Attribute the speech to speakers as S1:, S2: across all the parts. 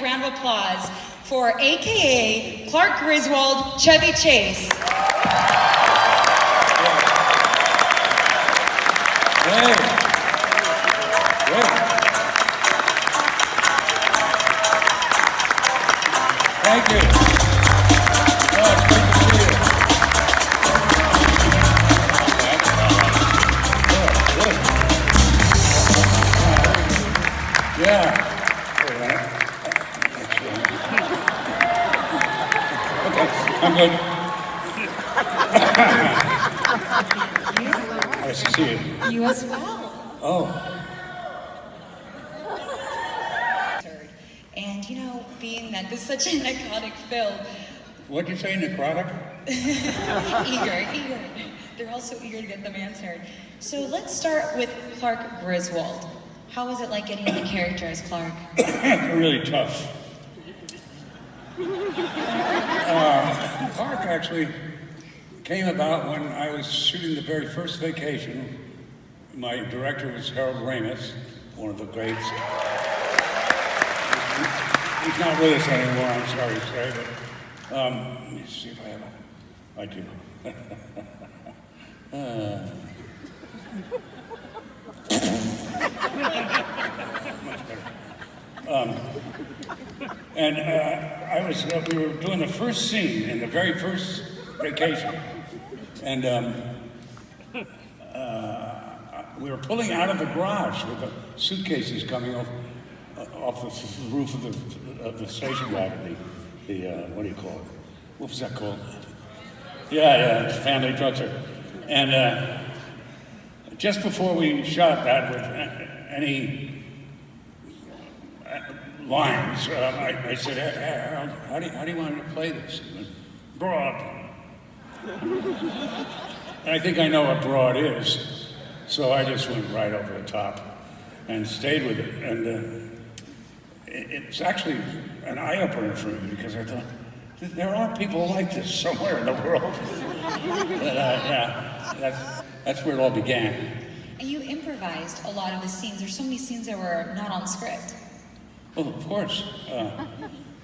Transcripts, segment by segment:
S1: big round of applause for AKA Clark Griswold, Chevy Chase.
S2: Hey. Great. Thank you. Oh, it's great to see you. Yeah. Okay, I'm good. Nice to see you.
S1: You as well.
S2: Oh.
S1: And you know, being that this is such an iconic film,
S2: What'd you say, necrotic?
S1: eager. They're also eager to get them answered. So let's start with Clark Griswold. How was it like getting in the character as Clark?
S2: Really tough. Clark actually came about when I was shooting the very first Vacation. My director was Harold Ramis, one of the greats. He's not with us anymore, I'm sorry to say, but let me see if I have I do. Much better. We were doing the first scene in the very first Vacation, and we were pulling out of the garage with the suitcases coming off the roof of the station wagon. The what do you call it? What was that called? Yeah, family trucker. And just before we shot that with any lines, I said, Harold, how do you want to play this? He went, broad. And I think I know what broad is, so I just went right over the top and stayed with it. And it's actually an eye-opener for me because I thought, there are people like this somewhere in the world. But, that's where it all began.
S1: And you improvised a lot of the scenes. There's so many scenes that were not on script.
S2: Well, of course.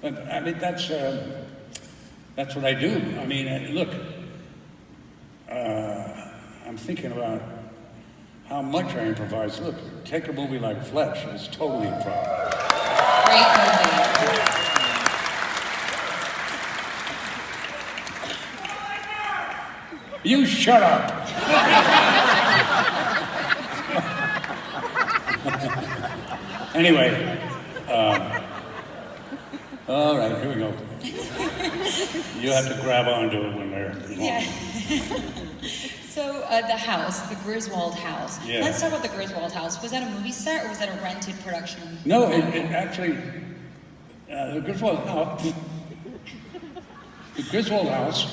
S2: But I mean, that's what I do. I mean, look, I'm thinking about how much I improvise. Look, take a movie like Fletch. It's totally improv.
S1: Great movie.
S2: You shut up. Anyway, all right, here we go. You have to grab onto it when they're long.
S1: Yeah. So the house, the Griswold house.
S2: Yeah.
S1: Let's talk about the Griswold house. Was that a movie set or was that a rented production?
S2: No, it actually, the Griswold house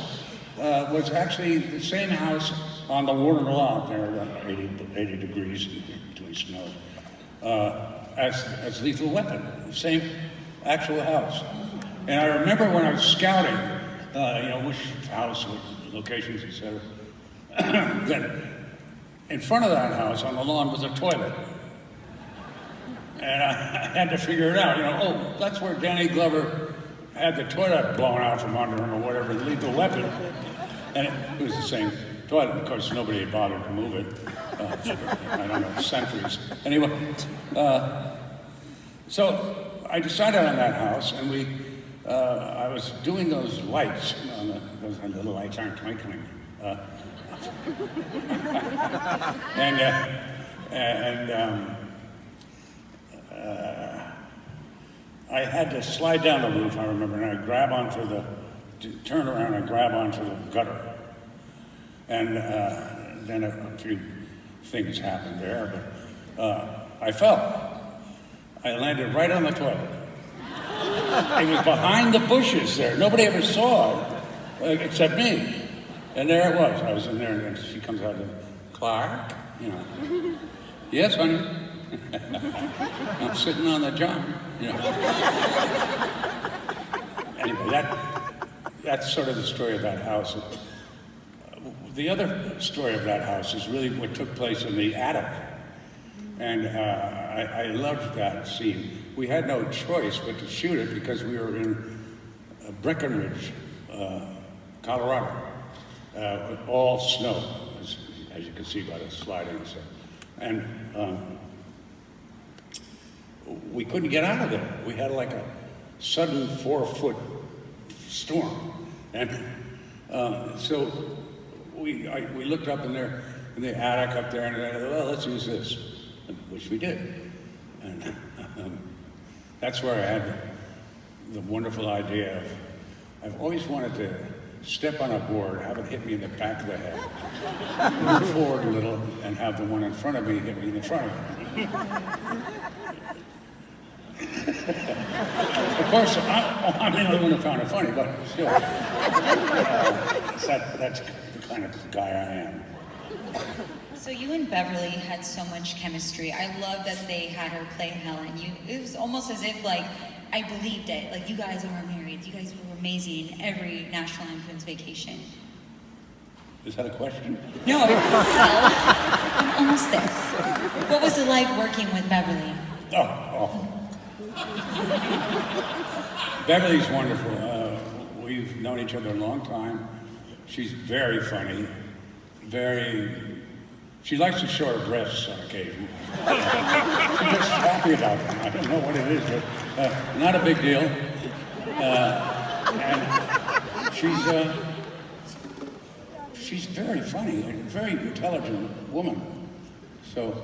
S2: was actually the same house on the water lot there, about 80 degrees between snow, as Lethal Weapon, the same actual house. And I remember when I was scouting, which house, what locations, etc., that in front of that house on the lawn was a toilet. And I had to figure it out, that's where Danny Glover had the toilet blown out from under him or whatever, Lethal Weapon. And it was the same toilet. Of course, nobody had bothered to move it. I don't know, centuries. Anyway, so I decided on that house, and I was doing those lights. Those little lights aren't twinkling. I had to slide down the roof, I remember, and I'd turn around and grab onto the gutter. And then a few things happened there, but I fell. I landed right on the toilet. It was behind the bushes there. Nobody ever saw it, except me. And there it was. I was in there, and then she comes out and, Clark, Yes, honey. I'm sitting on the job, Anyway, that's sort of the story of that house. The other story of that house is really what took place in the attic. And I loved that scene we had no choice but to shoot it because we were in Breckenridge, Colorado, all snow, as you can see by the sliding and stuff. And we couldn't get out of there. We had like a sudden 4-foot storm. And so we looked up in there, in the attic up there, and I thought, well, let's use this, which we did. And that's where I had the wonderful idea of, I've always wanted to step on a board, have it hit me in the back of the head, move forward a little, and have the one in front of me hit me in the front of me. Of course, I'm the only one who found it funny, but still, that's the kind of guy I am.
S1: So you and Beverly had so much chemistry. I love that they had her play Helen. It was almost as if, like, I believed it. Like, you guys are married. You guys were amazing in every National Lampoon's Vacation.
S2: Is that a question?
S1: No, well, I'm almost there. What was it like working with Beverly?
S2: Oh, awful. Beverly's wonderful. We've known each other a long time. She's very funny, she likes to show her breasts on occasion. She's just happy about them. I don't know what it is, but not a big deal. And she's very funny, a very intelligent woman. So,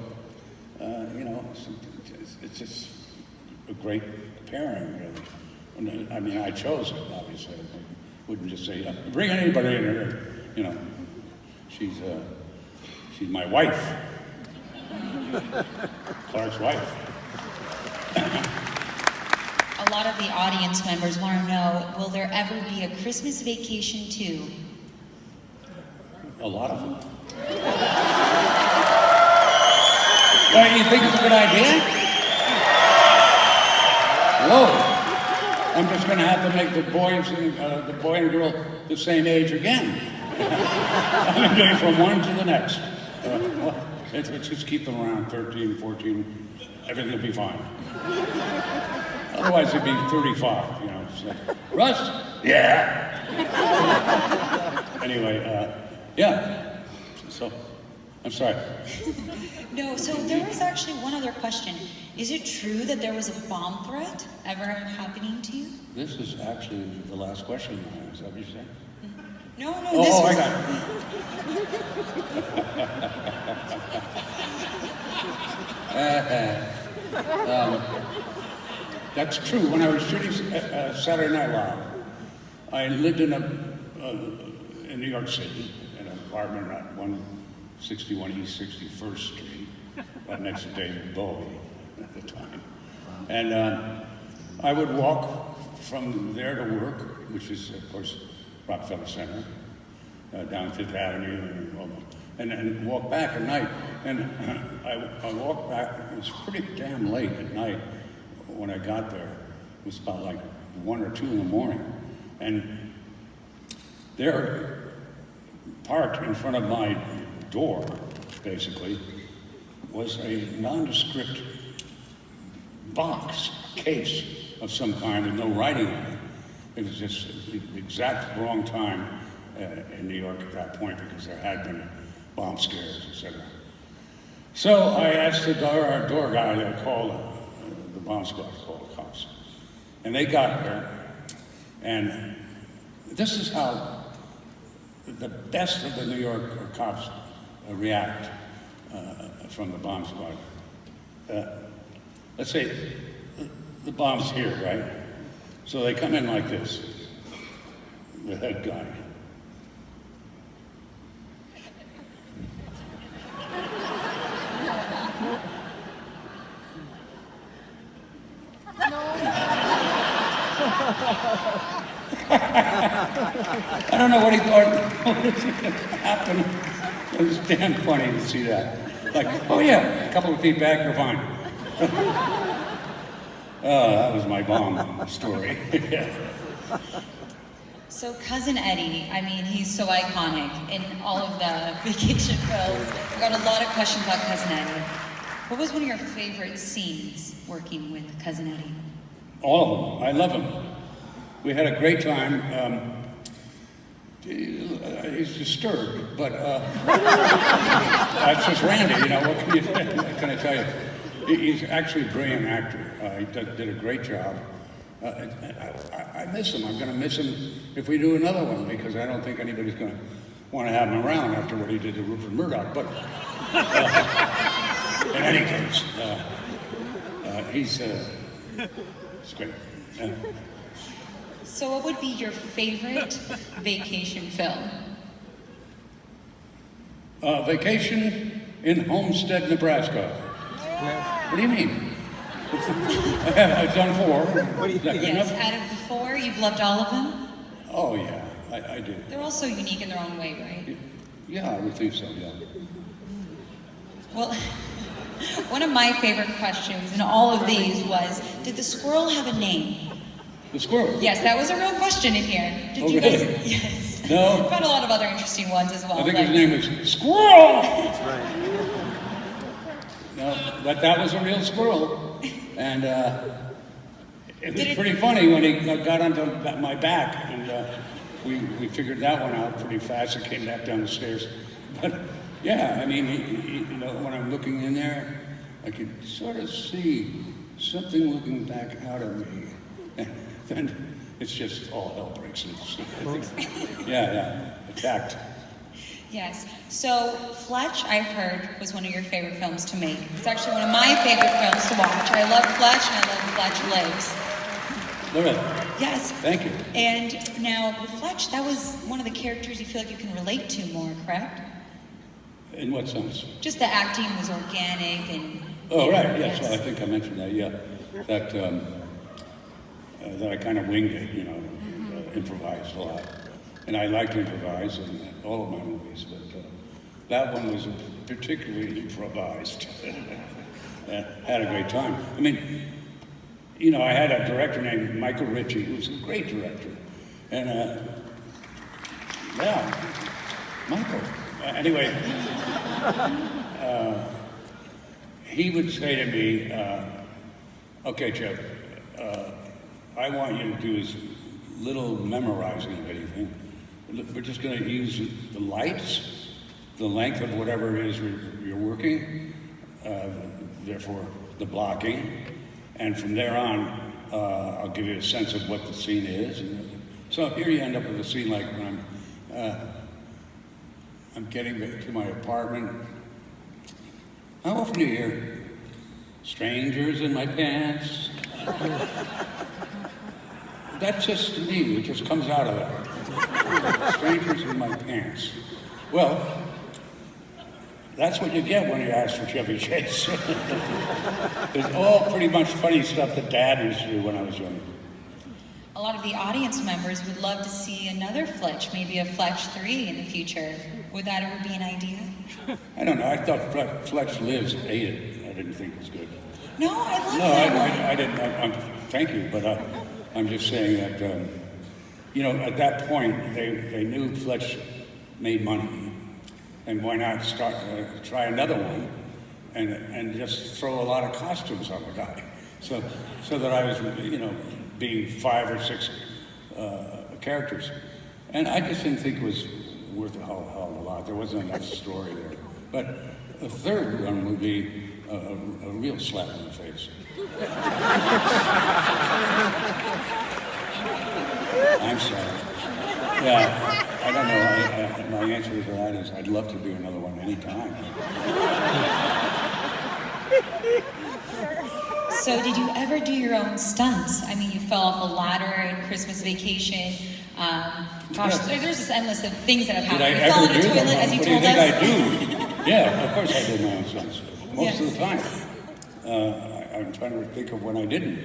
S2: it's just a great pairing, really. I mean, I chose it, obviously. I wouldn't just say, bring anybody in here. She's my wife. Clark's wife.
S1: A lot of the audience members want to know, will there ever be a Christmas Vacation 2?
S2: A lot of them. Well, you think it's a good idea? Whoa. I'm just going to have to make the boy and girl the same age again. I'm going from one to the next. Let's just keep them around 13, 14. Everything will be fine. Otherwise, it'd be 35. It's like, Russ? Yeah. Anyway, yeah. So, I'm sorry.
S1: No, so there was actually one other question. Is it true that there was a bomb threat ever happening to you?
S2: This is actually the last question. Is that what you're saying?
S1: No,
S2: Oh,
S1: this was...
S2: I got it. That's true. When I was shooting Saturday Night Live, I lived in New York City, in an apartment at 161 East 61st Street, right next to David Bowie at the time. And I would walk from there to work, which is, of course, Rockefeller Center, down Fifth Avenue, and walk back at night. And I walked back, it was pretty damn late at night when I got there. It was about like 1 or 2 in the morning. And there, parked in front of my door, basically, was a nondescript case of some kind with no writing on it. It was just the exact wrong time in New York at that point because there had been bomb scares, etc. So I asked our door guy to call the bomb squad, to call the cops. And they got there, and this is how the best of the New York cops react from the bomb squad. Let's say the bomb's here, right? So they come in like this, the head guy. I don't know what he thought was going to happen. It was damn funny to see that. Like, oh yeah, a couple of feet back, you're fine. That was my bomb story. Yeah.
S1: So Cousin Eddie, I mean, he's so iconic in all of the vacation films. We've got a lot of questions about Cousin Eddie. What was one of your favorite scenes working with Cousin Eddie?
S2: All of them. I love them. We had a great time. He's disturbed, but that's just Randy. You know, what can I tell you? He's actually a brilliant actor. He did a great job. I miss him. I'm going to miss him if we do another one, because I don't think anybody's going to want to have him around after what he did to Rupert Murdoch. But in any case, he's great.
S1: So what would be your favorite vacation film?
S2: Vacation in Homestead, Nebraska. What do you mean? I've done 4. Is that good
S1: Yes,
S2: enough?
S1: out of the 4, you've loved all of them?
S2: Oh, yeah, I do.
S1: They're all so unique in their own way, right?
S2: Yeah, I would think so, yeah.
S1: Well, one of my favorite questions in all of these was, did the squirrel have a name?
S2: The squirrel?
S1: Yes, that was a real question in here. Did you
S2: really?
S1: guys? Yes.
S2: No.
S1: We've had a lot of other interesting ones as well.
S2: I think
S1: like-
S2: his name was Squirrel! No, but that was a real squirrel. And it was pretty funny when he got onto my back, and we figured that one out pretty fast and came back down the stairs. But yeah, I mean, you know, when I'm looking in there, I could sort of see something looking back out of me. And then it's just all hell breaks loose. Yeah, attacked.
S1: Yes. So Fletch, I've heard, was one of your favorite films to make. It's actually one of my favorite films to watch. I love Fletch, and I love Fletch Lives.
S2: Really?
S1: Yes.
S2: Thank you.
S1: And now with Fletch, that was one of the characters you feel like you can relate to more, correct?
S2: In what sense?
S1: Just the acting was organic and.
S2: Oh, right. Yes. Well, I think I mentioned that. Yeah, that I kind of winged it. You know, improvised a lot, and I like to improvise in all of my movies, but that one was particularly improvised. Had a great time. I mean, you know, I had a director named Michael Ritchie, who was a great director, and yeah, Michael. Anyway, he would say to me, "Okay, Jeff, I want you to do as little memorizing of anything. We're just going to use the lights, the length of whatever it is you're working, therefore the blocking, and from there on, I'll give you a sense of what the scene is." And so here you end up with a scene like when I'm getting back to my apartment. How often do you hear strangers in my pants? That's just me, it just comes out of that. Strangers in my pants. Well, that's what you get when you ask for Chevy Chase. It's all pretty much funny stuff that Dad used to do when I was young.
S1: A lot of the audience members would love to see another Fletch, maybe a Fletch 3 in the future. Would that ever be an idea?
S2: I don't know, I thought Fletch Lives ate it. I didn't think it was good.
S1: No, I love
S2: No,
S1: that one.
S2: I didn't. Thank you, but I'm just saying that, you know, at that point, they knew Fletch made money, and why not try another one, and just throw a lot of costumes on the guy, so that I was, you know, being 5 or 6 characters, and I just didn't think it was worth a hell of a lot. There wasn't enough story there, but a third one would be a real slap in the face. I'm sorry. Yeah, I don't know. My answer to that is I'd love to do another one anytime.
S1: So did you ever do your own stunts? I mean, you fell off a ladder in Christmas Vacation. Gosh, there's just endless of things that have happened.
S2: Did I
S1: You fell
S2: ever
S1: in a
S2: do
S1: toilet,
S2: them?
S1: as you
S2: What do you
S1: told
S2: think
S1: us.
S2: I do? Yeah, of course I did my own stunts. Most of the time. I'm trying to think of when I didn't.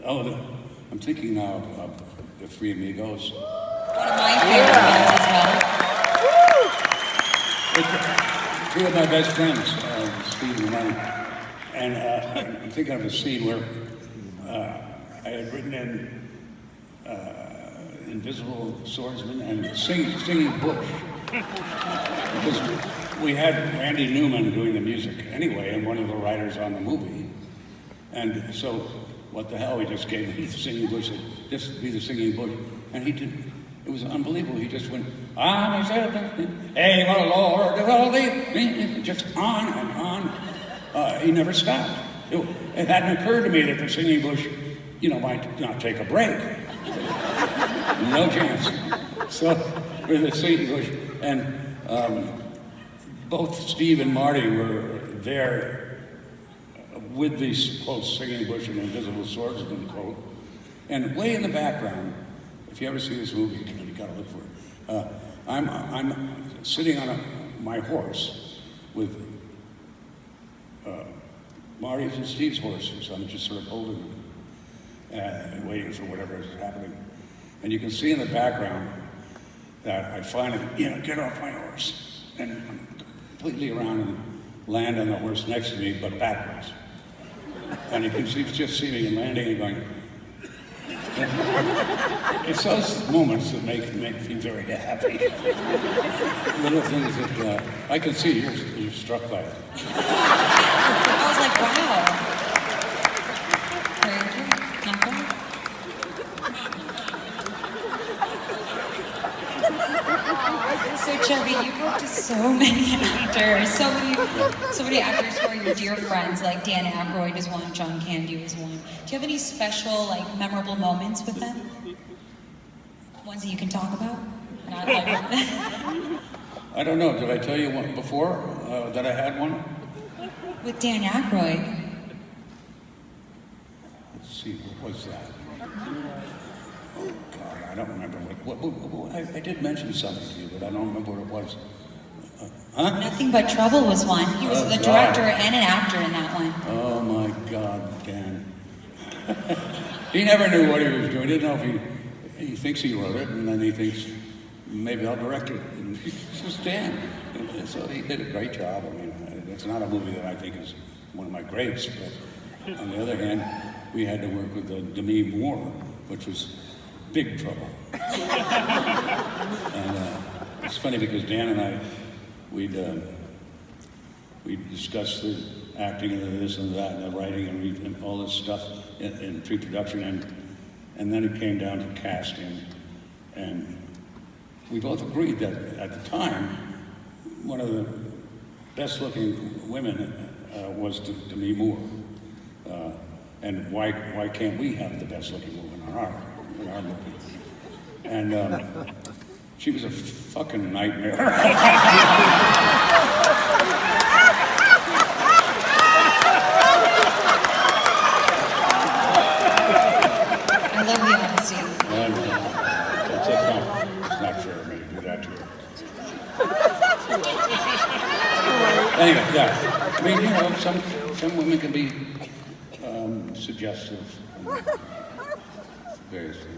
S2: I'm thinking now of the Three Amigos.
S1: One of my favorite films as well.
S2: Two of my best friends, Steve and Lenny. And I'm thinking of a scene where I had written in Invisible Swordsman and singing Bush. Because we had Randy Newman doing the music anyway, and one of the writers on the movie. And so, what the hell, we just gave him the singing bush, just be the singing bush. And he did, it was unbelievable. He just went, I'm a servant, hey, my Lord, of all the, just on and on. He never stopped. It hadn't occurred to me that the singing bush, might not take a break. No chance. So, with the singing bush, and both Steve and Marty were there with these, quote, singing bush and invisible swordsman, quote. And way in the background, if you ever see this movie, you gotta look for it. I'm sitting on my horse with Marty's and Steve's horses. I'm just sort of holding them and waiting for whatever is happening. And you can see in the background that I finally, get off my horse and I'm completely around and land on the horse next to me, but backwards. And you can just see me landing and going. It's those moments that make me very happy. Little things that I can see you're struck by it.
S1: I was like, wow. Very good. Not bad. So Chevy, you've worked with so many actors, so many actors who are your dear friends, like Dan Aykroyd is one, John Candy is one. Do you have any special, memorable moments with them? Ones that you can talk about? Not like
S2: I don't know. Did I tell you one before that I had one?
S1: With Dan Aykroyd.
S2: Let's see, what was that? Oh God, I don't remember what I did mention something to you, but I don't remember what it was. Huh?
S1: Nothing But Trouble was one. He was the director and an actor in that one.
S2: Oh my God, Dan. He never knew what he was doing. He didn't know if he thinks he wrote it, and then he thinks maybe I'll direct it. And it's just Dan. And so he did a great job. I mean, it's not a movie that I think is one of my greats, but on the other hand, we had to work with Demi Moore, which was big trouble. And it's funny because Dan and I, we'd discuss the acting and this and that and the writing and all this stuff in pre-production, and then it came down to casting, and we both agreed that at the time, one of the best-looking women was Demi Moore, and why can't we have the best-looking woman in our movie? And she was a fucking nightmare.
S1: I love the honesty.
S2: And it's not fair of me to do that to her. Anyway, yeah. I mean, some women can be suggestive and various things.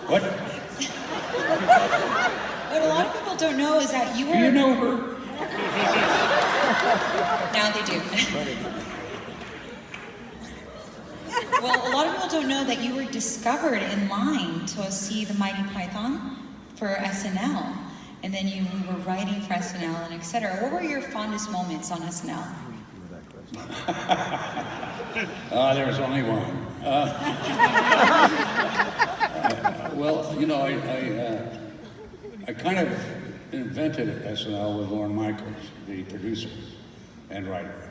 S2: What?
S1: What a lot of people don't know is that you were...
S2: Do you know her?
S1: Now they do. Well, a lot of people don't know that you were discovered in line to see the Mighty Python for SNL. And then you were writing for SNL and etc. What were your fondest moments on SNL?
S2: There was only one. Well, you know, I kind of invented SNL with Lorne Michaels, the producer and writer.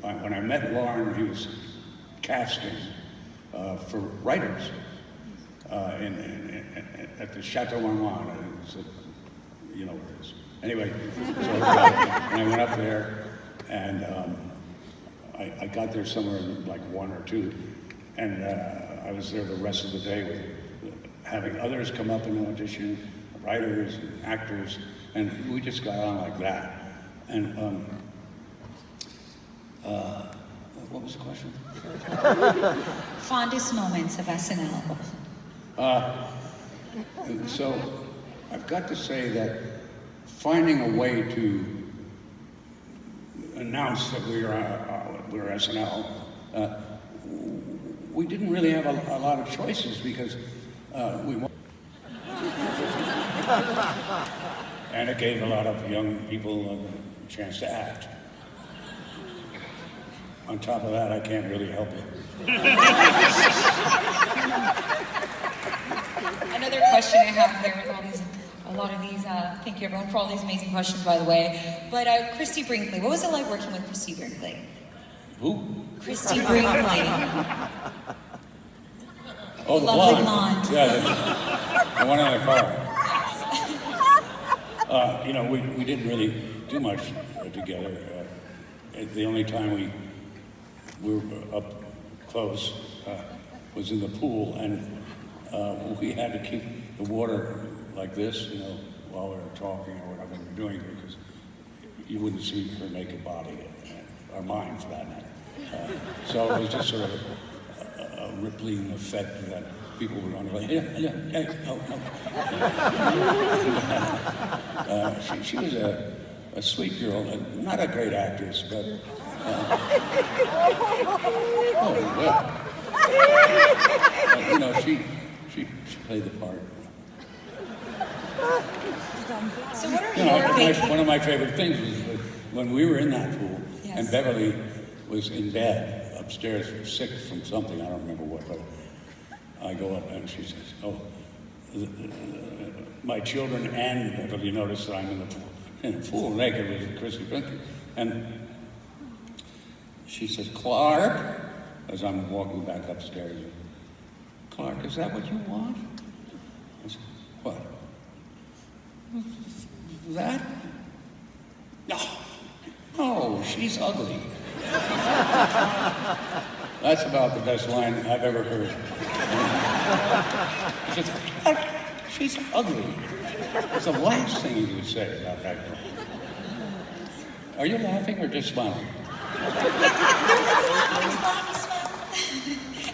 S2: When I met Lorne, he was casting for writers at the Chateau Marmont. You know where it is. Anyway, so and I went up there, and I got there somewhere like 1 or 2, and I was there the rest of the day with having others come up and audition, writers and actors, and we just got on like that. And what was the question?
S1: Fondest moments of SNL.
S2: So I've got to say that finding a way to announce that we were SNL, we didn't really have a lot of choices because we And it gave a lot of young people a chance to act. On top of that, I can't really help it.
S1: Another question I have there with a lot of these, thank you everyone for all these amazing questions, by the way. But Christy Brinkley, what was it like working with Christy Brinkley?
S2: Who?
S1: Christy Brinkley.
S2: Oh, the
S1: Lovely
S2: blonde.
S1: blonde.
S2: Yeah, the one on the car. You know, we didn't really do much together. The only time we were up close was in the pool, and we had to keep the water like this, you know, while we were talking or whatever we were doing, because you wouldn't see her naked body, or mine for that matter. So it was just sort of a rippling effect that people were on like, hey, oh, no. She was a sweet girl, not a great actress, but oh well. You know, she played the part.
S1: So what are
S2: One of my favorite things was when we were in that pool,
S1: yes.
S2: and Beverly was in bed upstairs sick from something, I don't remember what, but I go up and she says, oh, my children and Beverly noticed that I'm in the pool naked with Chrissy Brinkley. And she says, Clark, as I'm walking back upstairs, Clark, is that what you want? I said, what? That? No. Oh, she's ugly. That's about the best line I've ever heard. She says, she's ugly. It's the last thing you would say about that girl. Are you laughing or just smiling?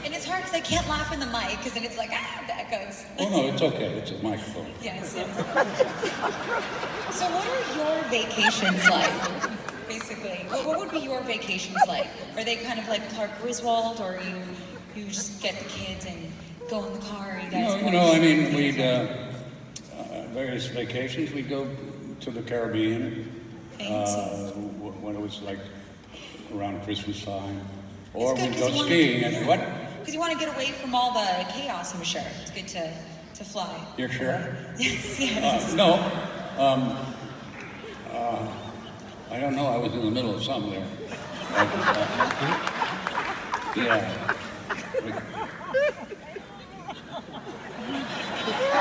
S1: And it's hard because I can't laugh in the mic because then it's like, that goes.
S2: Oh no, it's okay. It's a microphone.
S1: Yes. So what are your vacations like? Basically, what would be your vacations like? Are they kind of like Clark Griswold, or you just get the kids and go in the car? You guys
S2: we'd various vacations. We'd go to the Caribbean when it was like around Christmas time, or we'd go skiing. And what?
S1: Because you want to get away from all the chaos, I'm sure. It's good to fly.
S2: You're sure?
S1: Yes.
S2: No. I don't know. I was in the middle of something there. Yeah.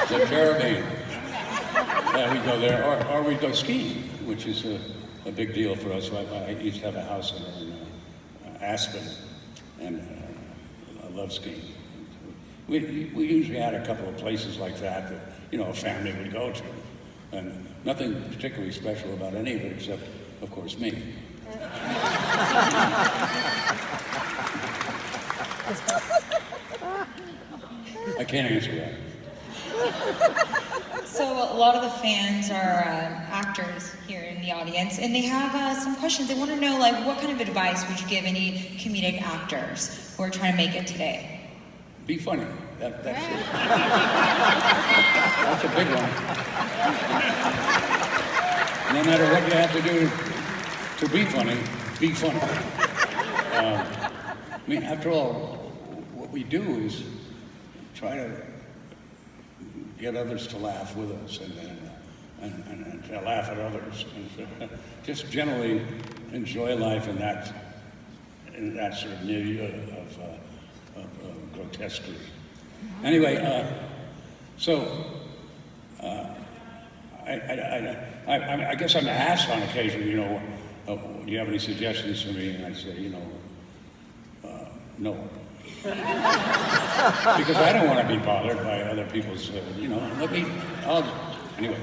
S2: The Caribbean. Yeah, we go there, or we go skiing, which is a big deal for us. I used to have a house in Aspen, and I love skiing. We usually had a couple of places like that a family would go to, and nothing particularly special about any of it except, of course, me. I can't answer that.
S1: So a lot of the fans are actors here in the audience, and they have some questions. They want to know, like, what kind of advice would you give any comedic actors who are trying to make it today?
S2: Be funny. That's it. That's a big one. No matter what you have to do to be funny, be funny. After all, what we do is try to get others to laugh with us and to laugh at others. And just generally enjoy life in that sort of milieu of grotesquerie. Anyway, I guess I'm asked on occasion, do you have any suggestions for me? And I say, no. Because I don't want to be bothered by other people's, anyway.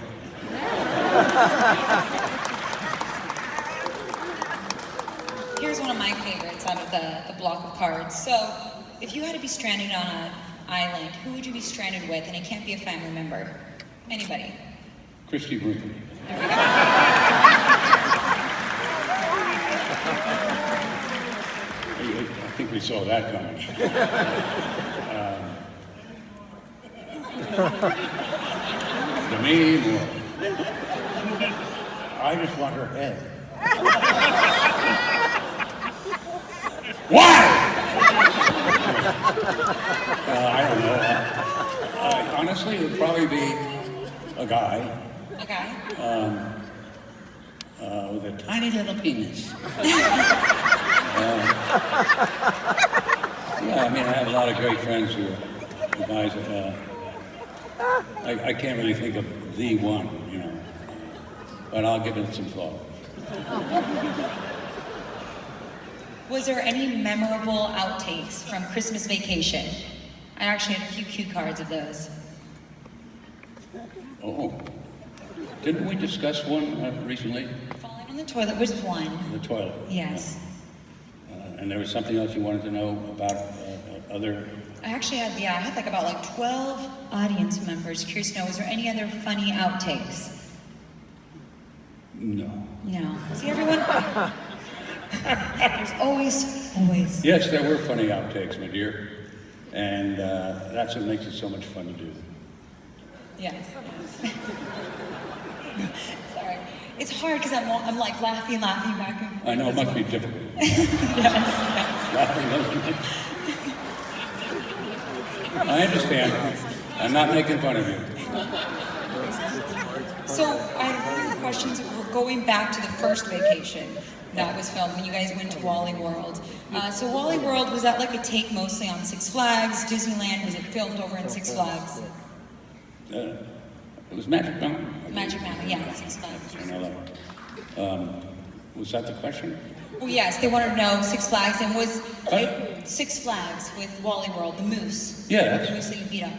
S1: Here's one of my favorites out of the block of cards. So, if you had to be stranded on an island, who would you be stranded with? And it can't be a family member. Anybody.
S2: Christy Brinkley.
S1: There we go.
S2: I think we saw that coming. to me more. I just want her head. Why? I don't know. Honestly, it would probably be a guy.
S1: A guy?
S2: With a tiny little penis. Yeah, I mean, I have a lot of great friends who are guys. I can't really think of the one, you know, but I'll give it some thought.
S1: Was there any memorable outtakes from Christmas Vacation? I actually had a few cue cards of those.
S2: Oh, didn't we discuss one recently?
S1: Falling on the toilet was one.
S2: The toilet.
S1: Yes.
S2: And there was something else you wanted to know about other?
S1: I actually had, I had like about 12 audience members curious to know, was there any other funny outtakes?
S2: No.
S1: No. See, everyone? There's always.
S2: Yes, there were funny outtakes, my dear. And that's what makes it so much fun to do.
S1: Yes. Sorry. It's hard because I'm like laughing back and forth.
S2: I know, it must be difficult.
S1: Yes.
S2: Laughing. I understand. I'm not making fun of you.
S1: So I have one of the questions. We're going back to the first vacation that was filmed when you guys went to Walley World. So Walley World, was that like a take mostly on Six Flags? Disneyland, was it filmed over in Six Flags?
S2: It was Magic Mountain.
S1: Magic Mountain, yeah, Six Flags.
S2: I know that. Was that the question?
S1: Well, yes, they wanted to know Six Flags, and was it Six Flags with Walley World, the moose?
S2: Yes.
S1: The moose that you beat up.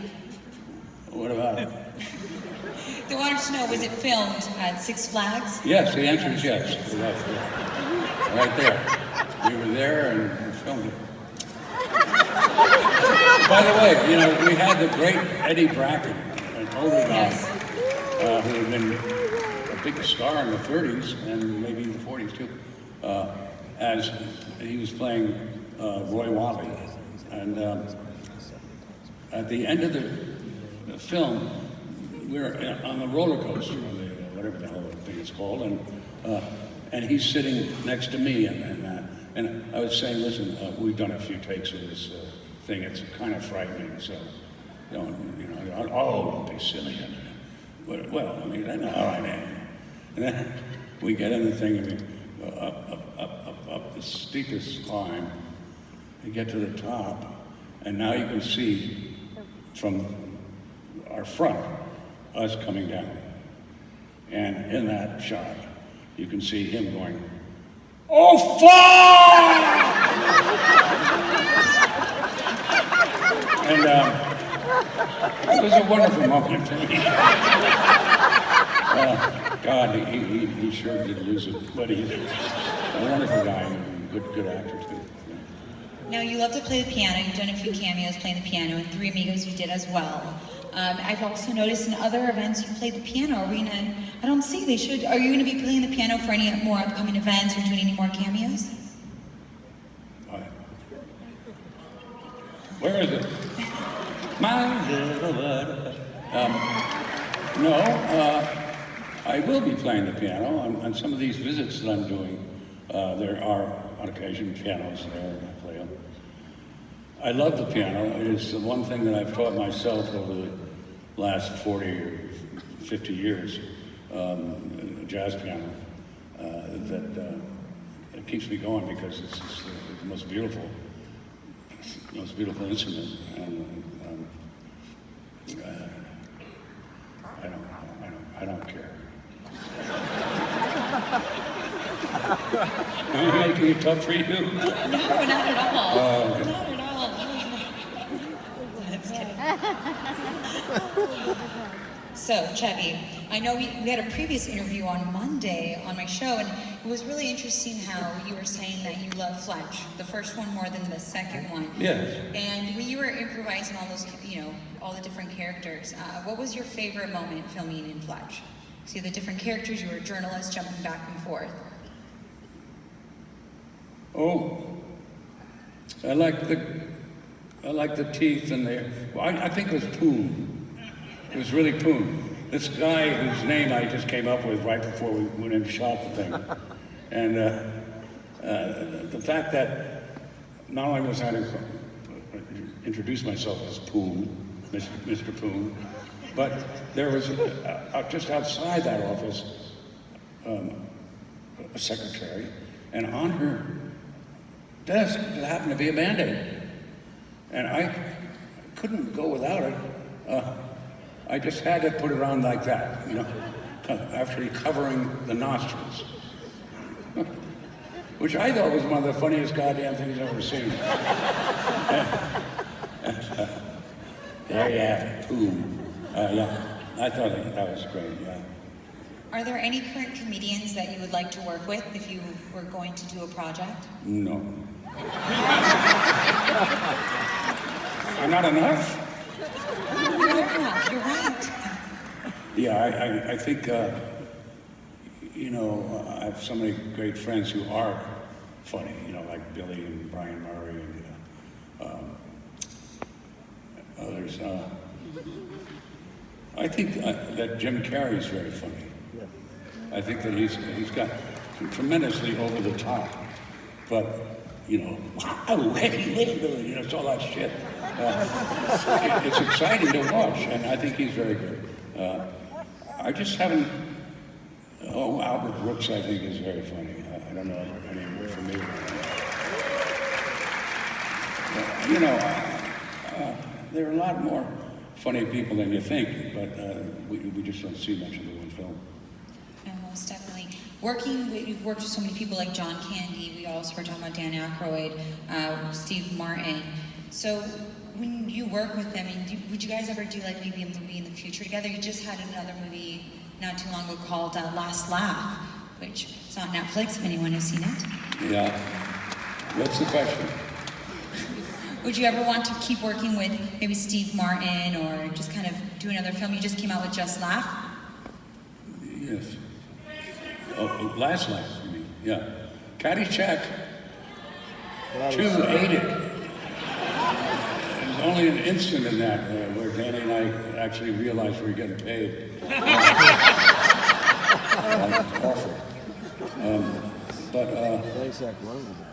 S2: What about it?
S1: They wanted to know, was it filmed at Six Flags?
S2: Yes, the answer is yes. Right there. We were there and we filmed it. By the way, you know, we had the great Eddie Bracken, an older guy,
S1: Yes.
S2: who had been a big star in the 30s and maybe in the 40s too, as he was playing Roy Walley. And at the end of the film, we were on the roller coaster, whatever the hell the thing is called, and he's sitting next to me, and I was saying, listen, we've done a few takes of this thing. It's kind of frightening, so don't be silly. Well, I mean, I know I am. And then we get in the thing and we go up the steepest climb. We get to the top, and now you can see from our front us coming down. And in that shot, you can see him going, "Oh, fuck!" And it was a wonderful moment for me. God, he sure did lose it, but he's a wonderful guy and good actor too.
S1: Now, you love to play the piano. You've done a few cameos playing the piano, and Three Amigos you did as well. I've also noticed in other events you played the piano. I don't see they should. Are you going to be playing the piano for any more upcoming events or doing any more cameos?
S2: Where is it? My little butterfly. No, I will be playing the piano on some of these visits that I'm doing. There are, on occasion, pianos there, and I play them. I love the piano. It is the one thing that I've taught myself over the last 40 or 50 years, jazz piano, that keeps me going because it's the most beautiful instrument. And I don't care. Am I making it tough for you?
S1: No, not at all.
S2: Oh, okay.
S1: Not at all. That's kidding. So, Chevy, I know we had a previous interview on Monday on my show, and it was really interesting how you were saying that you love Fletch, the first one more than the second one.
S2: Yes.
S1: And when you were improvising all those, all the different characters, what was your favorite moment filming in Fletch? See the different characters, you were a journalist jumping back and forth.
S2: Oh, I like the teeth and I think it was Poon. It was really Poon. this guy whose name I just came up with right before we went in and shot the thing. And the fact that not only was I to introduce myself as Poon, Mr. Poon, but there was, just outside that office, a secretary, and on her desk there happened to be a Band-Aid. And I couldn't go without it. I just had to put it on like that, you know, actually covering the nostrils. Which I thought was one of the funniest goddamn things I've ever seen. There you have it, boom. Yeah, I thought that was great, yeah.
S1: Are there any current comedians that you would like to work with if you were going to do a project?
S2: No. I'm not enough?
S1: You're not, you're right.
S2: Yeah, I think, you know, I have so many great friends who are funny, you know, like Billy and Brian Murray and others. I think that Jim Carrey's very funny. I think that he's got tremendously over the top, but, you know, wow, hey, you know, it's all that shit. It's exciting to watch, and I think he's very good. I just haven't. Oh, Albert Brooks, I think, is very funny. I don't know if any for me. You know, there are a lot more funny people than you think, but we just don't see much of them in film.
S1: No, most definitely. You've worked with so many people like John Candy. We also were talking about Dan Aykroyd, Steve Martin. So when you work with them, would you guys ever do like maybe a movie in the future together? You just had another movie not too long ago called Last Laugh, which is on Netflix if anyone has seen it.
S2: Yeah. What's the question?
S1: Would you ever want to keep working with maybe Steve Martin or just kind of do another film? You just came out with Just Laugh.
S2: Yes. Oh, Last Laugh, you mean? Yeah. Caddyshack 2 ate it. There's only an instant in that where Danny and I actually realized we were getting paid. Awful.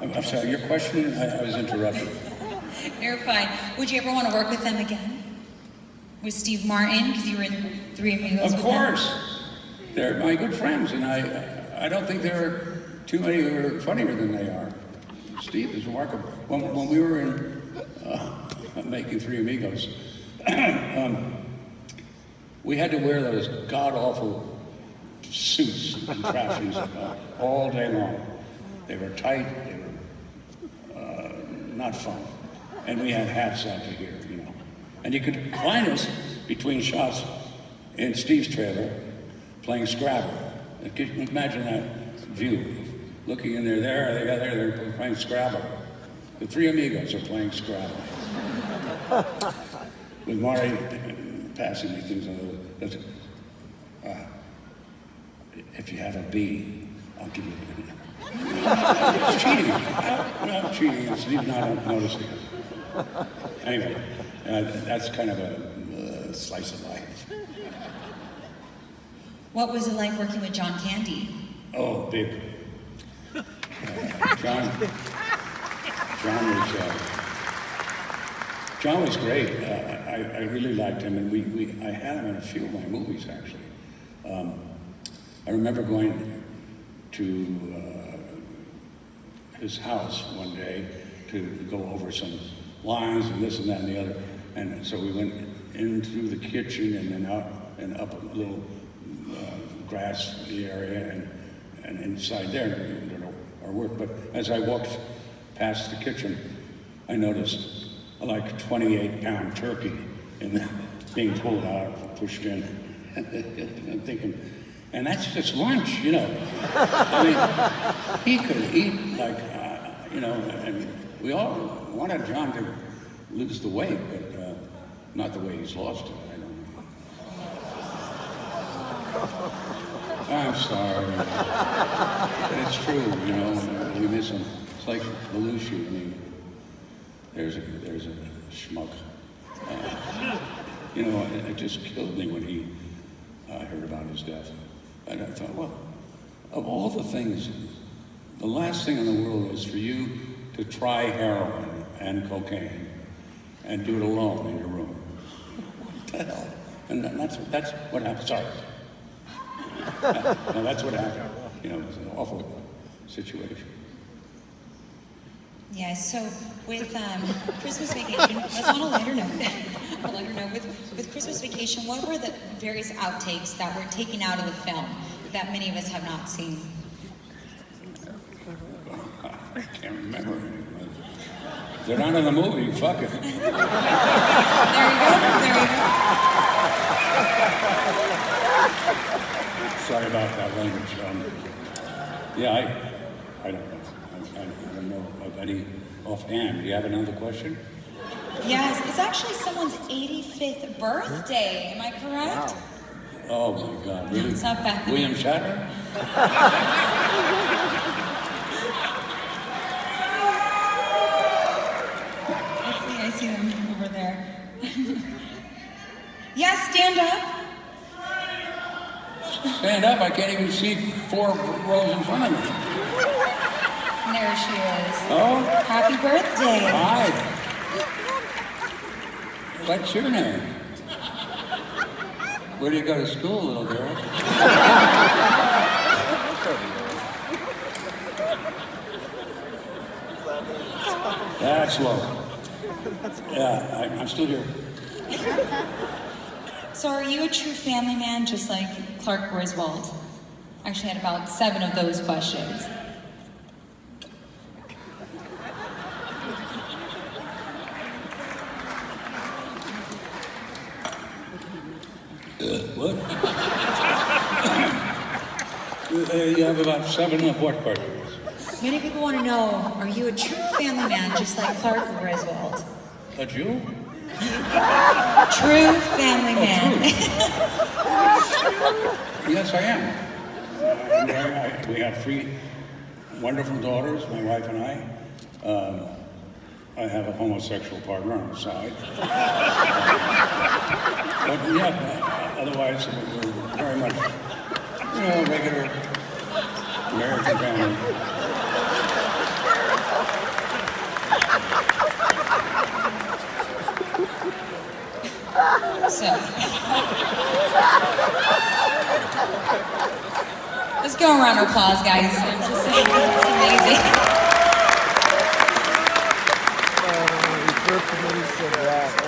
S2: I'm sorry, your question? I was interrupted.
S1: You're fine. Would you ever want to work with them again? With Steve Martin, because you were in Three Amigos.
S2: Of course. They're my good friends, and I don't think there are too many who are funnier than they are. Steve is remarkable. When we were in making Three Amigos, we had to wear those god-awful suits and contraptions all day long. They were tight, they were not fun. And we had hats out to here, you know. And you could find us between shots in Steve's trailer playing Scrabble. Imagine that view. Looking in there, they're playing Scrabble. The Three Amigos are playing Scrabble. With Mari passing me things on the... if you have a B, I'll give you a... It's cheating. Well, cheating. It's not noticing it. Anyway, that's kind of a slice of life.
S1: What was it like working with John Candy?
S2: Oh, big. John was great. I really liked him, and I had him in a few of my movies, actually. I remember going to his house one day to go over some lines and this and that and the other. And so we went in through the kitchen and then out and up a little grass area and inside there did our work. But as I walked past the kitchen, I noticed a like 28-pound turkey being pulled out, pushed in. I'm thinking, and that's just lunch, you know. I mean, he could eat like, you know, and we all wanted John to lose the weight, but not the way he's lost it. I don't know. I'm sorry. But it's true, you know, we miss him. It's like Belushi, I mean, there's a schmuck. You know, it just killed me when he I heard about his death. And I thought, well, of all the things, the last thing in the world is for you to try heroin and cocaine and do it alone in your room. What the hell? And that's what happened. Sorry. No, that's what happened. You know, it was an awful situation.
S1: Yeah, so with Christmas Vacation, let's on a lighter note. With Christmas Vacation, what were the various outtakes that were taken out of the film that many of us have not seen?
S2: I can't remember. They're not in the movie, fuck it.
S1: There you go.
S2: Sorry about that language. Yeah, I don't know. I don't know of any offhand. Do you have another question?
S1: Yes, it's actually someone's 85th birthday. Am I correct?
S2: Wow. Oh my God, really?
S1: It's not bad.
S2: William Shatner?
S1: I see them over there. Yes, stand up.
S2: Stand up, I can't even see 4 rows in front of me.
S1: There she is.
S2: Oh?
S1: Happy birthday.
S2: Hi. What's your name? Where do you go to school, little girl? That's low. Yeah, I'm still here.
S1: So are you a true family man, just like Clark Griswold? Actually had about 7 of those questions.
S2: What? You have about 7 of what questions?
S1: Many people want to know, are you a true family man, just like Clark Griswold?
S2: A Jew?
S1: True family man.
S2: Yes, I am. We have 3 wonderful daughters, my wife and I. I have a homosexual partner on the side. But yeah, otherwise we're very much, regular American family.
S1: So, let's go around of applause, guys. I'm just saying, it's amazing.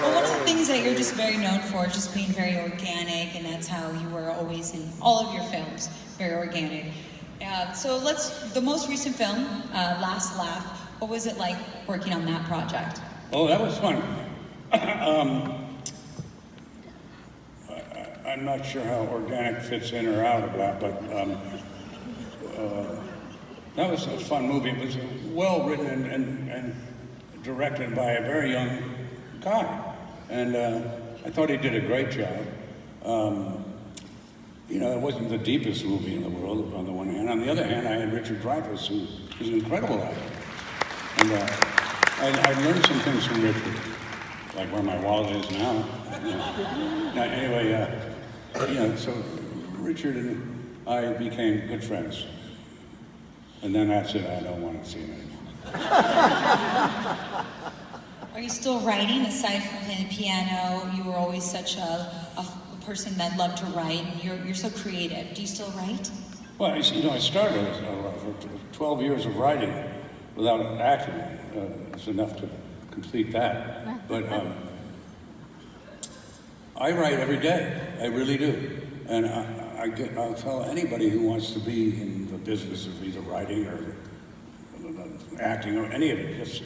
S1: Well, one of the things that you're just very known for is just being very organic, and that's how you were always in all of your films, very organic. So the most recent film, Last Laugh, what was it like working on that project?
S2: Oh, that was fun. I'm not sure how organic fits in or out of that, but that was a fun movie. It was well written and directed by a very young guy, and I thought he did a great job. It wasn't the deepest movie in the world on the one hand. On the other hand, I had Richard Dreyfuss, who was an incredible actor, and I learned some things from Richard, like where my wallet is now. Anyway, so Richard and I became good friends. And then that's it, I don't want to see him anymore.
S1: Are you still writing, aside from playing the piano? You were always such a person that loved to write. You're so creative. Do you still write?
S2: Well, I started for 12 years of writing without acting. It's enough to complete that. But I write every day. I really do. And I'll tell anybody who wants to be in the business of either writing or acting or any of it, just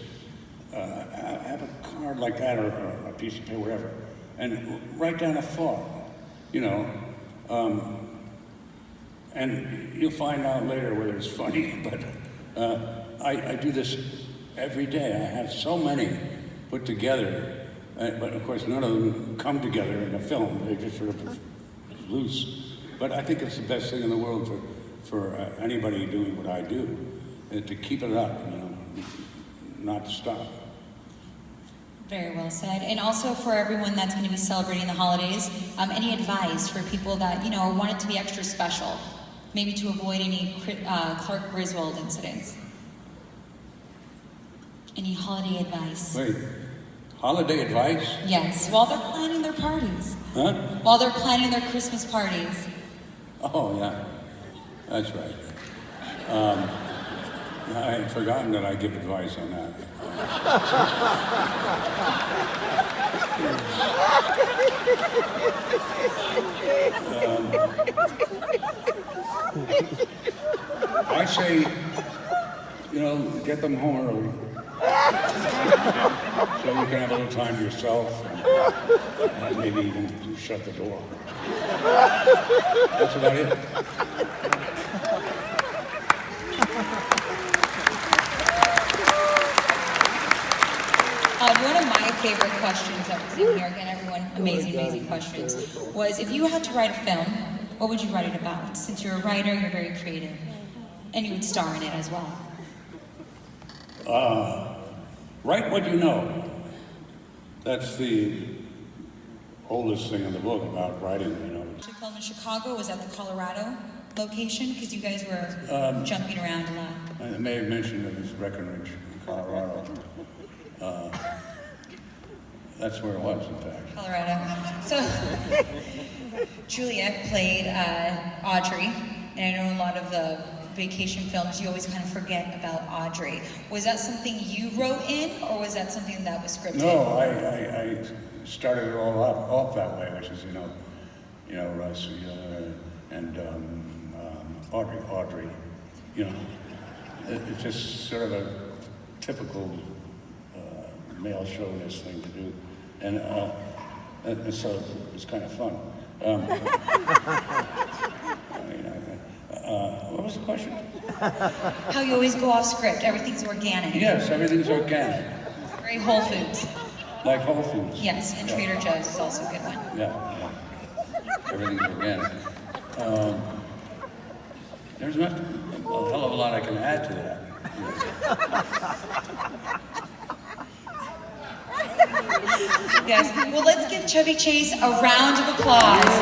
S2: have a card like that or a piece of paper, whatever, and write down a thought, and you'll find out later whether it's funny, but I do this every day. I have so many put together, but of course none of them come together in a film. They're just sort of loose. But I think it's the best thing in the world for anybody doing what I do, to keep it up, not to stop.
S1: Very well said. And also for everyone that's going to be celebrating the holidays, any advice for people that, you know, want it to be extra special, maybe to avoid any Clark Griswold incidents? Any holiday advice?
S2: Wait, holiday advice?
S1: Yes, while they're planning their parties.
S2: Huh?
S1: While they're planning their Christmas parties.
S2: Oh, yeah, that's right. I had forgotten that I give advice on that. I say, you know, get them home early. So you can have a little time to yourself and maybe even shut the door. That's about it.
S1: One of my favorite questions that was in here, again, everyone, amazing questions, was if you had to write a film, what would you write it about? Since you're a writer, you're very creative, and you would star in it as well.
S2: Write what you know. That's the oldest thing in the book about writing, you know.
S1: Did you film in Chicago? Was that the Colorado location? Because you guys were jumping around a lot.
S2: I may have mentioned it was Breckenridge, Colorado. That's where it was, in fact.
S1: Colorado. So, Juliet played Audrey, and I know a lot of the vacation films, you always kind of forget about Audrey. Was that something you wrote in, or was that something that was scripted?
S2: No, I started it all off that way, which is, you know, Russ and Audrey, you know. It's just sort of a typical male chauvinist thing to do, and so it's kind of fun. What was the question?
S1: How you always go off script, everything's organic.
S2: Yes, everything's organic.
S1: Very Whole Foods.
S2: Like Whole Foods.
S1: Yes, and Trader Joe's is also a good one.
S2: Yeah. Everything's organic. There's not a hell of a lot I can add to that.
S1: Yes, well, let's give Chevy Chase a round of applause.